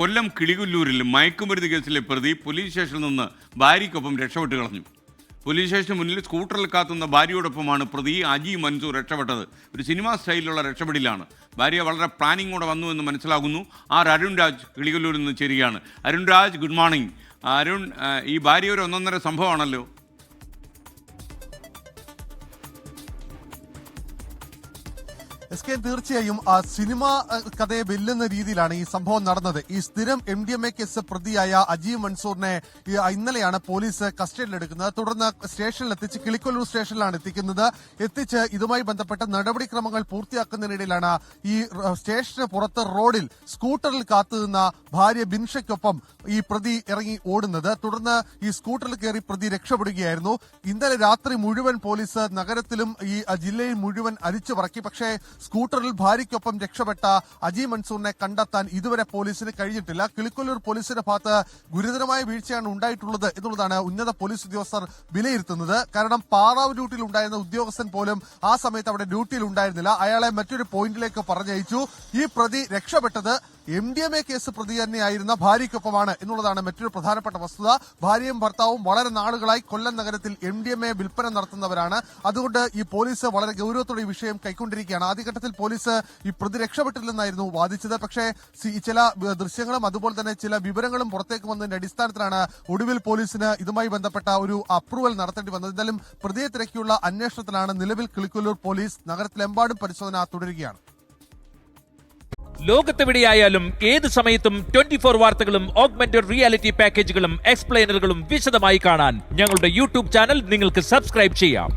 കൊല്ലം കിളികുല്ലൂരിൽ മയക്കുമരുന്ന് കേസിലെ പ്രതി പോലീസ് സ്റ്റേഷനിൽ നിന്ന് ഭാര്യയ്ക്കൊപ്പം രക്ഷപ്പെട്ട് കളഞ്ഞു. പോലീസ് സ്റ്റേഷന് മുന്നിൽ സ്കൂട്ടറിൽ കാത്തുന്ന ഭാര്യയോടൊപ്പമാണ് പ്രതി അജി മൻസൂർ രക്ഷപ്പെട്ടത്. ഒരു സിനിമാ സ്റ്റൈലിലുള്ള രക്ഷപ്പെടലാണ്. ഭാര്യ വളരെ പ്ലാനിങ്ങോടെ വന്നു എന്ന് മനസ്സിലാകുന്നു. അരുൺ രാജ് കിളികുല്ലൂരിൽ നിന്ന് ചേരുകയാണ്. Arun Raj, good morning. അരുൺ, ഈ ഭാര്യ ഒരു ഒന്നൊന്നര സംഭവമാണല്ലോ. തീർച്ചയായും സിനിമ കഥയെ വെല്ലുന്ന രീതിയിലാണ് ഈ സംഭവം നടന്നത്. ഈ സ്ഥിരം MDMA കേസ് പ്രതിയായ അജി മൻസൂറിനെ ഇന്നലെയാണ് പോലീസ് കസ്റ്റഡിയിലെടുക്കുന്നത്. തുടർന്ന് സ്റ്റേഷനിലെത്തിച്ച് കിളിക്കൊല്ലൂർ സ്റ്റേഷനിലാണ് എത്തിച്ച് ഇതുമായി ബന്ധപ്പെട്ട നടപടിക്രമങ്ങൾ പൂർത്തിയാക്കുന്നതിനിടയിലാണ് ഈ സ്റ്റേഷന് പുറത്ത് റോഡിൽ സ്കൂട്ടറിൽ കാത്തുനിന്ന ഭാര്യ ബിൻഷയ്ക്കൊപ്പം ഈ പ്രതി ഇറങ്ങി ഓടുന്നത്. തുടർന്ന് ഈ സ്കൂട്ടറിൽ കയറി പ്രതി രക്ഷപ്പെടുകയായിരുന്നു. ഇന്നലെ രാത്രി മുഴുവൻ പോലീസ് നഗരത്തിലും ഈ ജില്ലയിൽ മുഴുവൻ അരിച്ചു പറക്കി. പക്ഷേ സ്കൂട്ടറിൽ ഭാര്യയ്ക്കൊപ്പം രക്ഷപ്പെട്ട അജി മൻസൂറിനെ കണ്ടെത്താൻ ഇതുവരെ പോലീസിന് കഴിഞ്ഞിട്ടില്ല. കിളിക്കൊല്ലൂർ പോലീസിന്റെ ഭാഗത്ത് ഗുരുതരമായ വീഴ്ചയാണ് ഉണ്ടായിട്ടുള്ളത് എന്നുള്ളതാണ് ഉന്നത പോലീസ് ഉദ്യോഗസ്ഥർ വിലയിരുത്തുന്നത്. കാരണം പാറാവ് ഡ്യൂട്ടിയിൽ ഉണ്ടായിരുന്ന ഉദ്യോഗസ്ഥൻ പോലും ആ സമയത്ത് അവിടെ ഡ്യൂട്ടിയിൽ ഉണ്ടായിരുന്നില്ല. അയാളെ മറ്റൊരു പോയിന്റിലേക്ക് പറഞ്ഞയച്ചു. ഈ പ്രതി രക്ഷപ്പെട്ടത് MDMA കേസ് പ്രതി തന്നെയായിരുന്ന ഭാര്യയ്ക്കൊപ്പമാണ് എന്നുള്ളതാണ് മറ്റൊരു പ്രധാനപ്പെട്ട വസ്തുത. ഭാര്യയും ഭർത്താവും വളരെ നാളുകളായി കൊല്ലം നഗരത്തിൽ MDMA വിൽപ്പന നടത്തുന്നവരാണ്. അതുകൊണ്ട് ഈ പോലീസ് വളരെ ഗൌരവത്തോടെ ഈ വിഷയം കൈക്കൊണ്ടിരിക്കുകയാണ്. ആദ്യഘട്ടത്തിൽ പോലീസ് ഈ പ്രതി രക്ഷപ്പെട്ടില്ലെന്നായിരുന്നു വാദിച്ചത്. പക്ഷേ ചില ദൃശ്യങ്ങളും അതുപോലെ തന്നെ ചില വിവരങ്ങളും പുറത്തേക്ക് വന്നതിന്റെ അടിസ്ഥാനത്തിലാണ് ഒടുവിൽ പോലീസിന് ഇതുമായി ബന്ധപ്പെട്ട ഒരു അപ്രൂവൽ നടത്തേണ്ടി വന്നത്. എന്തായാലും പ്രതിയെ തിരക്കിയുള്ള അന്വേഷണത്തിലാണ് നിലവിൽ കിളിക്കൊല്ലൂർ പോലീസ്. നഗരത്തിലെമ്പാടും പരിശോധന തുടരുകയാണ്. ലോകത്തെവിടെയായാലും ഏത് സമയത്തും 24 വാർത്തകളും ഓഗ്മെന്റഡ് റിയാലിറ്റി പാക്കേജുകളും എക്സ്പ്ലെയിനറുകളും വിശദമായി കാണാൻ ഞങ്ങളുടെ യൂട്യൂബ് ചാനൽ നിങ്ങൾക്ക് സബ്സ്ക്രൈബ് ചെയ്യാം.